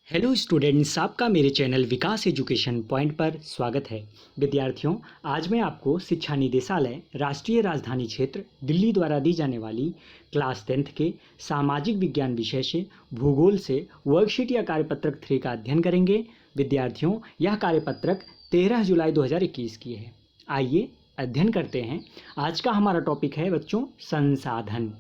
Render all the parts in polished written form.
Hello students, आपका मेरे channel विकास education point पर स्वागत है। विद्यार्थियों, आज मैं आपको शिक्षा निदेशालय राष्ट्रीय राजधानी क्षेत्र दिल्ली द्वारा दी जाने वाली क्लास 10th के सामाजिक विज्ञान विषय से भूगोल से वर्कशीट या कार्यपत्रक 3 का अध्ययन करेंगे। विद्यार्थियों, यह कार्यपत्रक 13 जुलाई 2021 की है। आइए अध्ययन करते हैं। आज का हमारा टॉपिक है बच्चों संसाधन।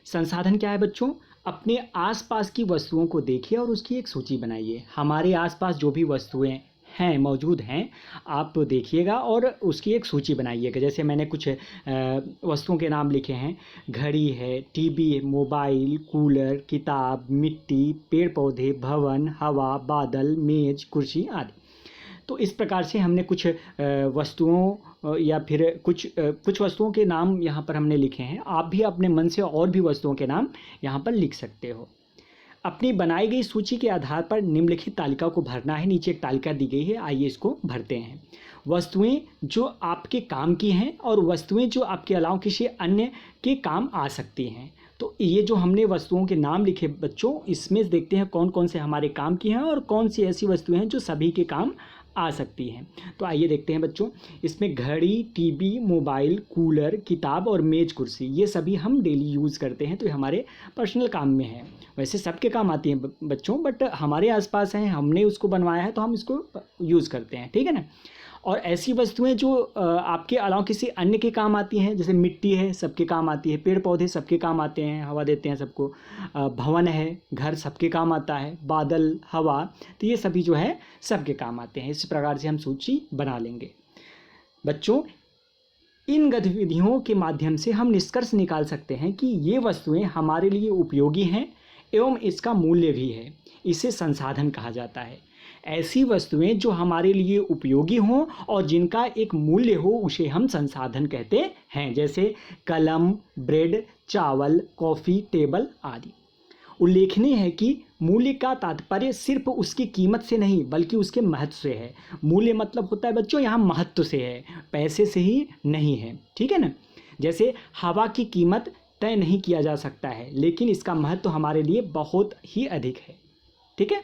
संसाधन क्या है बच्चों? अपने आसपास की वस्तुओं को देखिए और उसकी एक सूची बनाइए। हमारे आसपास जो भी वस्तुएं हैं मौजूद हैं, आप देखिएगा और उसकी एक सूची बनाइएगा। जैसे मैंने कुछ वस्तुओं के नाम लिखे हैं। घड़ी है, टीवी, मोबाइल, कूलर, किताब, मिट्टी, पेड़ पौधे, भवन, हवा, बादल, मेज, कुर्सी आदि। तो इस प्रकार से हमने कुछ वस्तुओं या फिर कुछ वस्तुओं के नाम यहाँ पर हमने लिखे हैं। आप भी अपने मन से और भी वस्तुओं के नाम यहाँ पर लिख सकते हो। अपनी बनाई गई सूची के आधार पर निम्नलिखित तालिका को भरना है। नीचे एक तालिका दी गई है, आइए इसको भरते हैं। वस्तुएं जो आपके काम की हैं और वस्तुएं जो आपके अलावा किसी अन्य के काम आ सकती हैं। तो ये जो हमने वस्तुओं के नाम लिखे बच्चों, इसमें देखते हैं कौन कौन से हमारे काम की हैं और कौन सी ऐसी वस्तुएं हैं जो सभी के काम आ सकती हैं। तो आइए देखते हैं बच्चों। इसमें घड़ी, टीवी, मोबाइल, कूलर, किताब और मेज, कुर्सी, ये सभी हम डेली यूज़ करते हैं, तो ये हमारे पर्सनल काम में है। वैसे सबके काम आती हैं बच्चों, बट हमारे आसपास हैं, हमने उसको बनवाया है तो हम इसको यूज़ करते हैं, ठीक है ना। और ऐसी वस्तुएं जो आपके अलावा किसी अन्य के काम आती हैं, जैसे मिट्टी है, सबके काम आती है। पेड़ पौधे सबके काम आते हैं, हवा देते हैं सबको। भवन है, घर सबके काम आता है। बादल, हवा, तो ये सभी जो है सबके काम आते हैं। इस प्रकार से हम सूची बना लेंगे। बच्चों, इन गतिविधियों के माध्यम से हम निष्कर्ष निकाल सकते हैं कि ये वस्तुएं हमारे लिए उपयोगी हैं एवं इसका मूल्य भी है। इसे संसाधन कहा जाता है। ऐसी वस्तुएं जो हमारे लिए उपयोगी हों और जिनका एक मूल्य हो, उसे हम संसाधन कहते हैं। जैसे कलम, ब्रेड, चावल, कॉफ़ी, टेबल आदि। उल्लेखनीय है कि मूल्य का तात्पर्य सिर्फ उसकी कीमत से नहीं बल्कि उसके महत्व से है। मूल्य मतलब होता है बच्चों यहाँ महत्व से है, पैसे से ही नहीं है, ठीक है ना। जैसे हवा की कीमत तय नहीं किया जा सकता है, लेकिन इसका महत्व हमारे लिए बहुत ही अधिक है, ठीक है।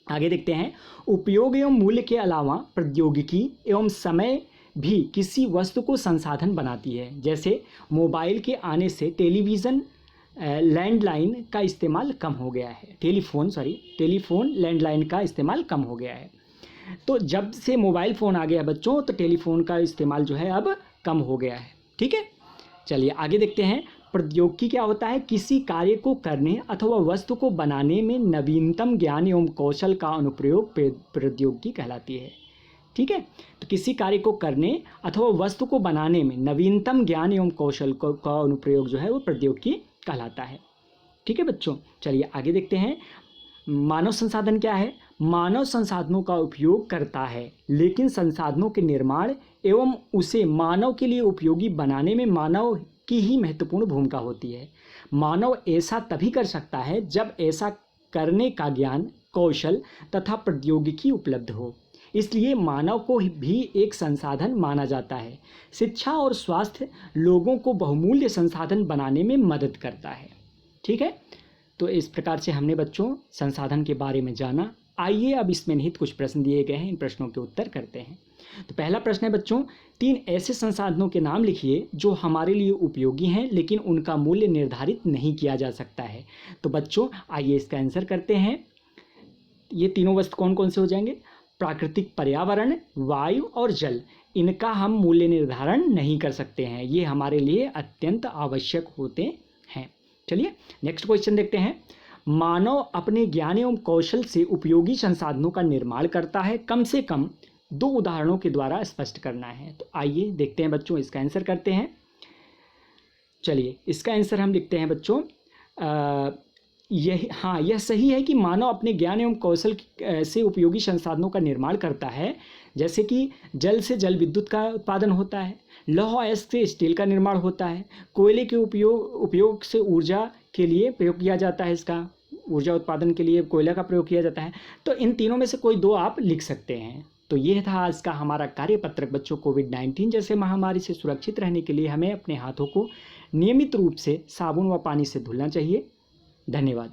आगे देखते हैं। उपयोग एवं मूल्य के अलावा प्रौद्योगिकी एवं समय भी किसी वस्तु को संसाधन बनाती है। जैसे मोबाइल के आने से टेलीविज़न, लैंडलाइन का इस्तेमाल कम हो गया है। टेलीफोन, लैंडलाइन का इस्तेमाल कम हो गया है। तो जब से मोबाइल फ़ोन आ गया बच्चों, तो टेलीफोन का इस्तेमाल जो है अब कम हो गया है, ठीक है। चलिए आगे देखते हैं। प्रौद्योगिकी क्या होता है? किसी कार्य को करने अथवा वस्तु को बनाने में नवीनतम ज्ञान एवं कौशल का अनुप्रयोग प्रौद्योगिकी कहलाती है, ठीक है। तो किसी कार्य को करने अथवा वस्तु को बनाने में नवीनतम ज्ञान एवं कौशल का अनुप्रयोग जो है वो प्रौद्योगिकी कहलाता है, ठीक है बच्चों। चलिए आगे देखते हैं। मानव संसाधन क्या है? मानव संसाधनों का उपयोग करता है, लेकिन संसाधनों के निर्माण एवं उसे मानव के लिए उपयोगी बनाने में मानव की ही महत्वपूर्ण भूमिका होती है। मानव ऐसा तभी कर सकता है जब ऐसा करने का ज्ञान, कौशल तथा प्रौद्योगिकी उपलब्ध हो। इसलिए मानव को भी एक संसाधन माना जाता है। शिक्षा और स्वास्थ्य लोगों को बहुमूल्य संसाधन बनाने में मदद करता है, ठीक है। तो इस प्रकार से हमने बच्चों संसाधन के बारे में जाना। आइए अब इसमें निहित कुछ प्रश्न दिए गए हैं, इन प्रश्नों के उत्तर करते हैं। तो पहला प्रश्न है बच्चों, 3 ऐसे संसाधनों के नाम लिखिए जो हमारे लिए उपयोगी हैं लेकिन उनका मूल्य निर्धारित नहीं किया जा सकता है। तो बच्चों आइए इसका आंसर करते हैं। ये तीनों वस्तु कौन कौन से हो जाएंगे? प्राकृतिक पर्यावरण, वायु और जल। इनका हम मूल्य निर्धारण नहीं कर सकते हैं, ये हमारे लिए अत्यंत आवश्यक होते हैं। चलिए नेक्स्ट क्वेश्चन देखते हैं। मानव अपने ज्ञान एवं कौशल से उपयोगी संसाधनों का निर्माण करता है। कम से कम 2 उदाहरणों के द्वारा स्पष्ट करना है। तो आइए देखते हैं बच्चों, इसका आंसर करते हैं। चलिए इसका आंसर हम लिखते हैं बच्चों। यह सही है कि मानव अपने ज्ञान एवं कौशल से उपयोगी संसाधनों का निर्माण करता है। जैसे कि जल से जल विद्युत का उत्पादन होता है, लौह अयस्क से स्टील का निर्माण होता है, कोयले के उपयोग से ऊर्जा के लिए प्रयोग किया जाता है, इसका ऊर्जा उत्पादन के लिए कोयला का प्रयोग किया जाता है। तो इन तीनों में से कोई 2 आप लिख सकते हैं। तो ये था आज का हमारा कार्यपत्रक बच्चों। कोविड-19 जैसे महामारी से सुरक्षित रहने के लिए हमें अपने हाथों को नियमित रूप से साबुन व पानी से धुलना चाहिए। धन्यवाद।